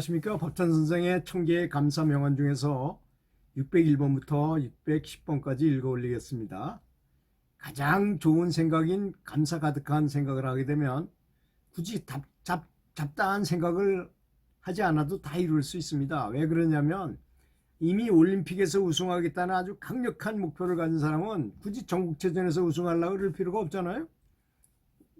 안녕하십니까. 법찬 선생의 천개의 감사 명언 중에서 601번부터 610번까지 읽어 올리겠습니다. 가장 좋은 생각인 감사 가득한 생각을 하게 되면 굳이 잡다한 생각을 하지 않아도 다 이룰 수 있습니다. 왜 그러냐면 이미 올림픽에서 우승하겠다는 아주 강력한 목표를 가진 사람은 굳이 전국체전에서 우승하려고 그럴 필요가 없잖아요.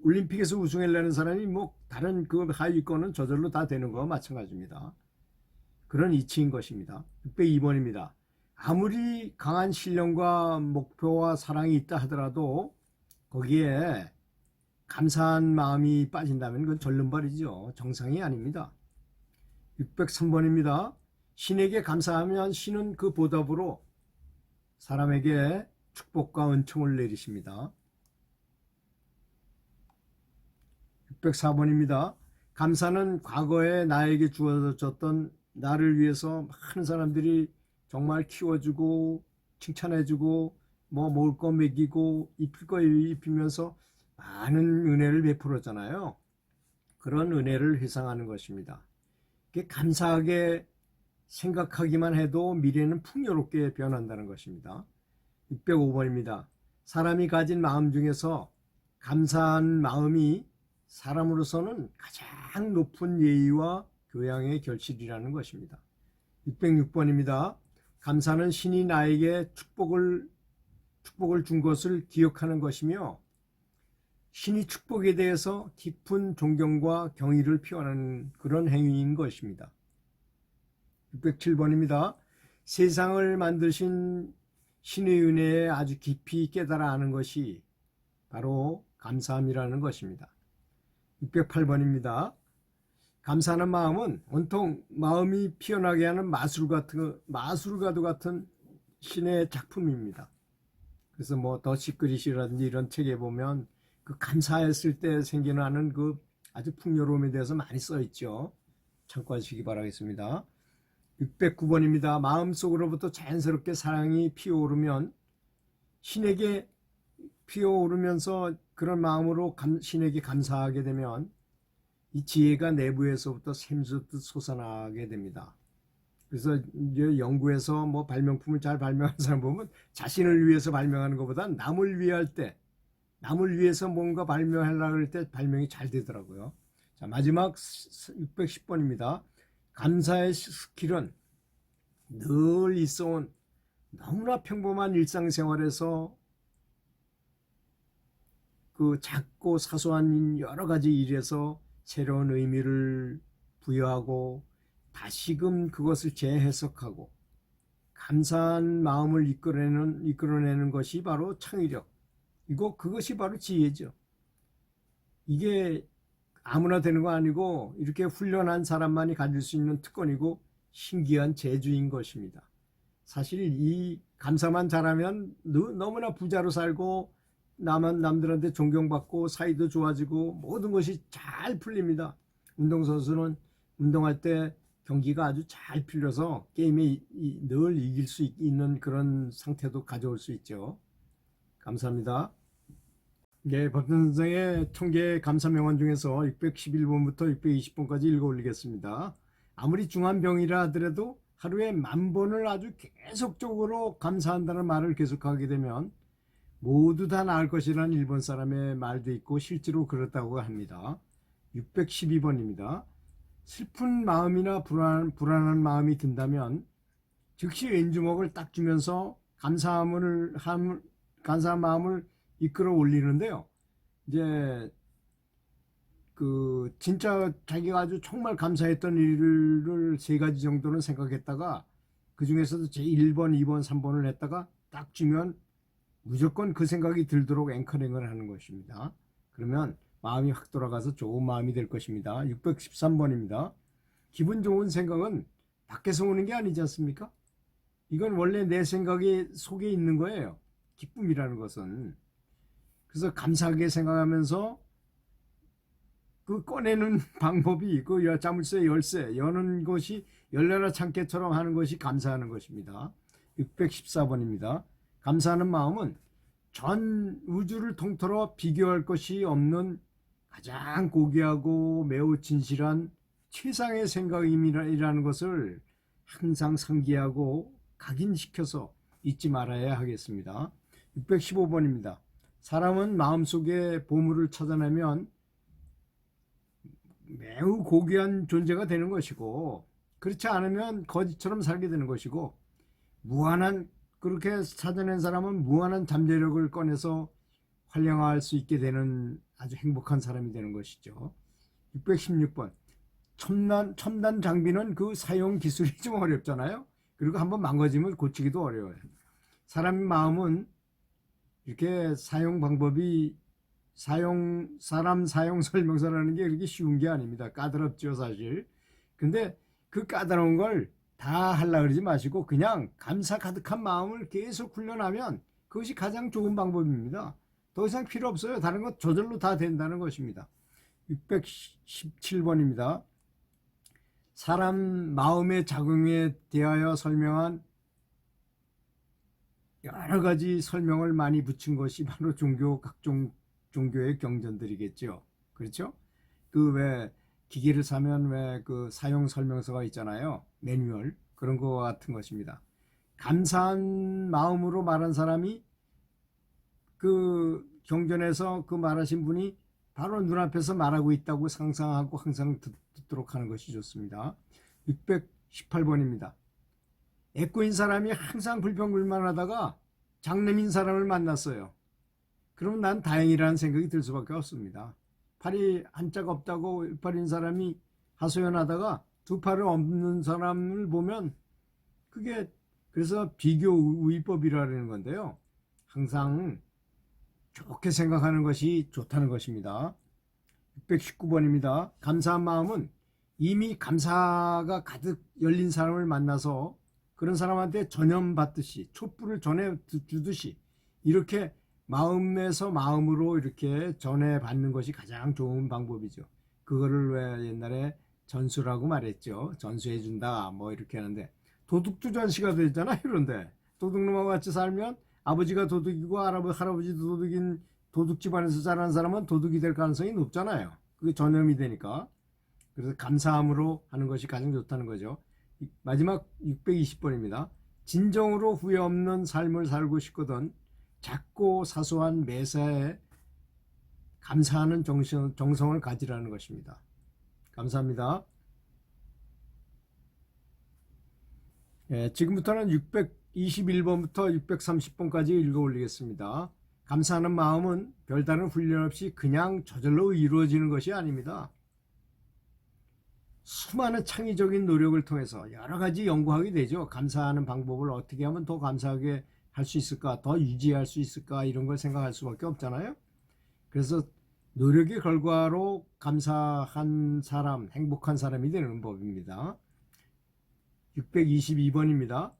올림픽에서 우승하려는 사람이 뭐 다른 그 하위권은 저절로 다 되는 거와 마찬가지입니다. 그런 이치인 것입니다. 602번입니다. 아무리 강한 신념과 목표와 사랑이 있다 하더라도 거기에 감사한 마음이 빠진다면 그건 절름발이죠. 정상이 아닙니다. 603번입니다. 신에게 감사하면 신은 그 보답으로 사람에게 축복과 은총을 내리십니다. 604번입니다. 감사는 과거에 나에게 주어졌던 나를 위해서 많은 사람들이 정말 키워주고 칭찬해주고 뭐 먹을 거 먹이고 입힐 거 입히면서 많은 은혜를 베풀었잖아요. 그런 은혜를 회상하는 것입니다. 감사하게 생각하기만 해도 미래는 풍요롭게 변한다는 것입니다. 605번입니다. 사람이 가진 마음 중에서 감사한 마음이 사람으로서는 가장 높은 예의와 교양의 결실이라는 것입니다. 606번입니다. 감사는 신이 나에게 축복을 준 것을 기억하는 것이며 신이 축복에 대해서 깊은 존경과 경의를 표하는 그런 행위인 것입니다. 607번입니다. 세상을 만드신 신의 은혜에 아주 깊이 깨달아 아는 것이 바로 감사함이라는 것입니다. 608번입니다. 감사하는 마음은 온통 마음이 피어나게 하는 마술가도 같은 신의 작품입니다. 그래서 뭐 더 시크릿이라든지 이런 책에 보면 그 감사했을 때 생겨나는 그 아주 풍요로움에 대해서 많이 써 있죠. 참고하시기 바라겠습니다. 609번입니다. 마음속으로부터 자연스럽게 사랑이 피어오르면 신에게 피어오르면서 그런 마음으로 신에게 감사하게 되면 이 지혜가 내부에서부터 샘솟듯 솟아나게 됩니다. 그래서 이제 연구에서 뭐 발명품을 잘 발명하는 사람 보면 자신을 위해서 발명하는 것보다 남을 위할 때, 남을 위해서 뭔가 발명하려고 할 때 발명이 잘 되더라고요. 자, 마지막 610번입니다. 감사의 스킬은 늘 있어온 너무나 평범한 일상생활에서 그 작고 사소한 여러 가지 일에서 새로운 의미를 부여하고 다시금 그것을 재해석하고 감사한 마음을 이끌어내는 것이 바로 창의력. 그것이 바로 지혜죠. 이게 아무나 되는 거 아니고 이렇게 훈련한 사람만이 가질 수 있는 특권이고 신기한 재주인 것입니다. 사실 이 감사만 잘하면 너무나 부자로 살고 남들한테 존경받고 사이도 좋아지고 모든 것이 잘 풀립니다. 운동선수는 운동할 때 경기가 아주 잘 풀려서 게임에 늘 이길 수 있는 그런 상태도 가져올 수 있죠. 감사합니다. 네, 법전 선생의 천개의 감사 명언 중에서 611번부터 620번까지 읽어 올리겠습니다. 아무리 중한 병이라 하더라도 하루에 10,000번을 아주 계속적으로 감사한다는 말을 계속하게 되면 모두 다 나을 것이라는 일본 사람의 말도 있고 실제로 그렇다고 합니다. 612번입니다. 슬픈 마음이나 불안한 마음이 든다면 즉시 왼주먹을 딱 주면서 감사한 마음을 이끌어 올리는데요. 이제 진짜 자기가 아주 정말 감사했던 일을 3가지 정도는 생각했다가 그 중에서도 제 1번, 2번, 3번을 했다가 딱 주면 무조건 그 생각이 들도록 앵커링을 하는 것입니다. 그러면 마음이 확 돌아가서 좋은 마음이 될 것입니다. 613번입니다. 기분 좋은 생각은 밖에서 오는 게 아니지 않습니까? 이건 원래 내 생각이 속에 있는 거예요. 기쁨이라는 것은. 그래서 감사하게 생각하면서 그 꺼내는 방법이 그 자물쇠 열쇠 여는 것이 열려라 창깨처럼 하는 것이 감사하는 것입니다. 614번입니다. 감사하는 마음은 전 우주를 통틀어 비교할 것이 없는 가장 고귀하고 매우 진실한 최상의 생각임이라는 것을 항상 상기하고 각인시켜서 잊지 말아야 하겠습니다. 615번입니다. 사람은 마음속에 보물을 찾아내면 매우 고귀한 존재가 되는 것이고, 그렇지 않으면 거지처럼 살게 되는 것이고, 그렇게 찾아낸 사람은 무한한 잠재력을 꺼내서 활용할 수 있게 되는 아주 행복한 사람이 되는 것이죠. 616번. 첨단 장비는 그 사용 기술이 좀 어렵잖아요. 그리고 한번 망가지면 고치기도 어려워요. 사람 마음은 이렇게 사용 방법이 사람 사용 설명서라는 게 그렇게 쉬운 게 아닙니다. 까다롭죠, 사실. 근데 그 까다로운 걸 다 하려고 그러지 마시고 그냥 감사 가득한 마음을 계속 훈련하면 그것이 가장 좋은 방법입니다. 더 이상 필요 없어요. 다른 것 저절로 다 된다는 것입니다. 617번입니다. 사람 마음의 작용에 대하여 설명한 여러 가지 설명을 많이 붙인 것이 바로 각종 종교의 경전들이겠죠. 그렇죠? 그 왜 기계를 사면 왜 그 사용 설명서가 있잖아요. 매뉴얼 그런 거 같은 것입니다. 감사한 마음으로 말한 사람이 그 경전에서 그 말하신 분이 바로 눈앞에서 말하고 있다고 상상하고 항상 듣도록 하는 것이 좋습니다. 618번입니다. 애꾸인 사람이 항상 불평불만하다가 장래민 사람을 만났어요. 그럼 난 다행이라는 생각이 들 수밖에 없습니다. 팔이 한자가 없다고 팔인 사람이 하소연하다가 두 팔을 없는 사람을 보면 그게 그래서 비교우위법이라는 건데요. 항상 좋게 생각하는 것이 좋다는 것입니다. 619번입니다. 감사한 마음은 이미 감사가 가득 열린 사람을 만나서 그런 사람한테 전염받듯이 촛불을 전해주듯이 이렇게 마음에서 마음으로 이렇게 전해받는 것이 가장 좋은 방법이죠. 그거를 왜 옛날에 전수라고 말했죠. 전수해준다 뭐 이렇게 하는데 도둑도 전시가 되잖아. 이런데 도둑놈하고 같이 살면 아버지가 도둑이고 할아버지도 도둑인 도둑 집안에서 자란 사람은 도둑이 될 가능성이 높잖아요. 그게 전염이 되니까. 그래서 감사함으로 하는 것이 가장 좋다는 거죠. 마지막 620번입니다. 진정으로 후회 없는 삶을 살고 싶거든 작고 사소한 매사에 감사하는 정성을 가지라는 것입니다. 감사합니다. 지금부터는 621번부터 630번까지 읽어 올리겠습니다. 감사하는 마음은 별다른 훈련 없이 그냥 저절로 이루어지는 것이 아닙니다. 수많은 창의적인 노력을 통해서 여러 가지 연구하게 되죠. 감사하는 방법을 어떻게 하면 더 감사하게 할 수 있을까, 더 유지할 수 있을까 이런 걸 생각할 수밖에 없잖아요. 그래서 노력의 결과로 감사한 사람, 행복한 사람이 되는 법입니다. 622번입니다.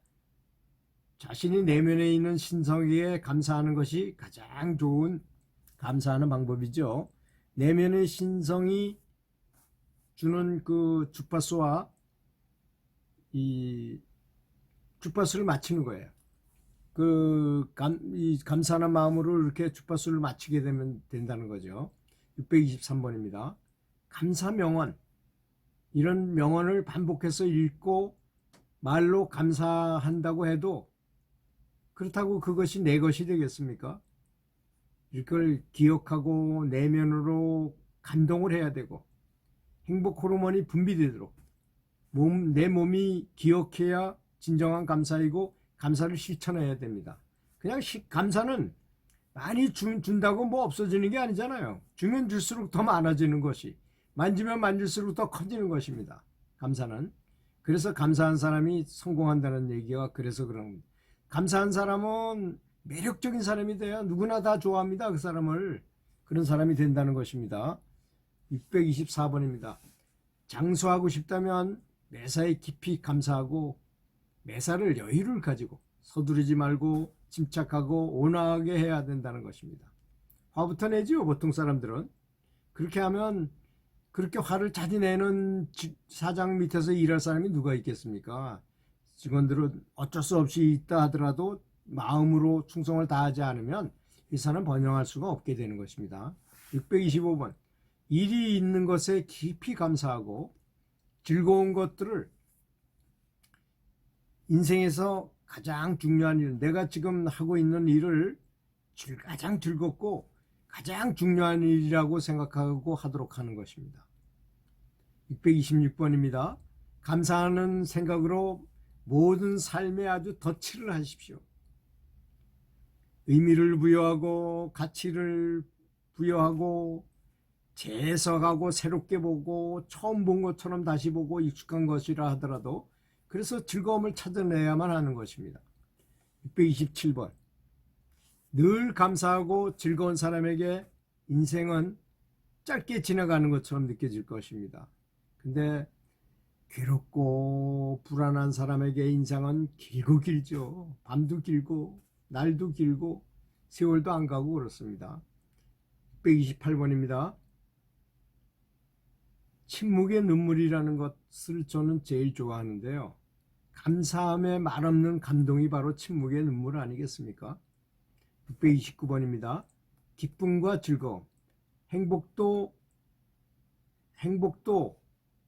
자신이 내면에 있는 신성에 감사하는 것이 가장 좋은 감사하는 방법이죠. 내면의 신성이 주는 그 주파수와 이 주파수를 맞추는 거예요. 이 감사하는 마음으로 이렇게 주파수를 맞추게 된다는 거죠. 623번입니다. 감사 명언. 이런 명언을 반복해서 읽고 말로 감사한다고 해도 그렇다고 그것이 내 것이 되겠습니까? 이걸 기억하고 내면으로 감동을 해야 되고 행복 호르몬이 분비되도록 내 몸이 기억해야 진정한 감사이고 감사를 실천해야 됩니다. 그냥 감사는 많이 준다고 뭐 없어지는 게 아니잖아요. 주면 줄수록 더 많아지는 것이 만지면 만질수록 더 커지는 것입니다. 감사는. 그래서 감사한 사람이 성공한다는 얘기가 그래서 그런 겁니다. 감사한 사람은 매력적인 사람이 돼요. 누구나 다 좋아합니다. 그 사람을. 그런 사람이 된다는 것입니다. 624번입니다. 장수하고 싶다면 매사에 깊이 감사하고 매사를 여유를 가지고 서두르지 말고 침착하고 온화하게 해야 된다는 것입니다. 화부터 내지요, 보통 사람들은. 그렇게 하면 그렇게 화를 자주 내는 사장 밑에서 일할 사람이 누가 있겠습니까? 직원들은 어쩔 수 없이 있다 하더라도 마음으로 충성을 다하지 않으면 회사는 번영할 수가 없게 되는 것입니다. 625번. 일이 있는 것에 깊이 감사하고 즐거운 것들을 인생에서 가장 중요한 일, 내가 지금 하고 있는 일을 가장 즐겁고 가장 중요한 일이라고 생각하고 하도록 하는 것입니다. 626번입니다. 감사하는 생각으로 모든 삶에 아주 덧칠을 하십시오. 의미를 부여하고 가치를 부여하고 재해석하고 새롭게 보고 처음 본 것처럼 다시 보고 익숙한 것이라 하더라도 그래서 즐거움을 찾아내야만 하는 것입니다. 627번. 늘 감사하고 즐거운 사람에게 인생은 짧게 지나가는 것처럼 느껴질 것입니다. 근데 괴롭고 불안한 사람에게 인생은 길고 길죠. 밤도 길고 날도 길고 세월도 안 가고 그렇습니다. 628번입니다. 침묵의 눈물이라는 것을 저는 제일 좋아하는데요. 감사함에 말없는 감동이 바로 침묵의 눈물 아니겠습니까? 629번입니다. 기쁨과 즐거움, 행복도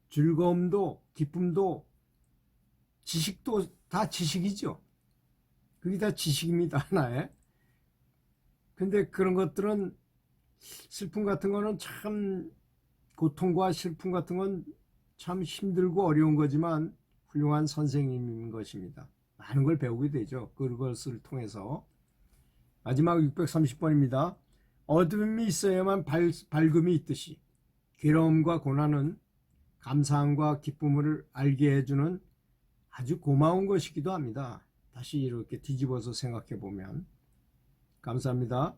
즐거움도 기쁨도 지식도 다 지식이죠. 그게 다 지식입니다. 하나에. 근데 그런 것들은 슬픔 같은 거는 참 고통과 슬픔 같은 건 참 힘들고 어려운 거지만 훌륭한 선생님인 것입니다. 많은 걸 배우게 되죠. 그것을 통해서. 마지막 630번입니다. 어둠이 있어야만 밝음이 있듯이 괴로움과 고난은 감사함과 기쁨을 알게 해주는 아주 고마운 것이기도 합니다. 다시 이렇게 뒤집어서 생각해 보면. 감사합니다.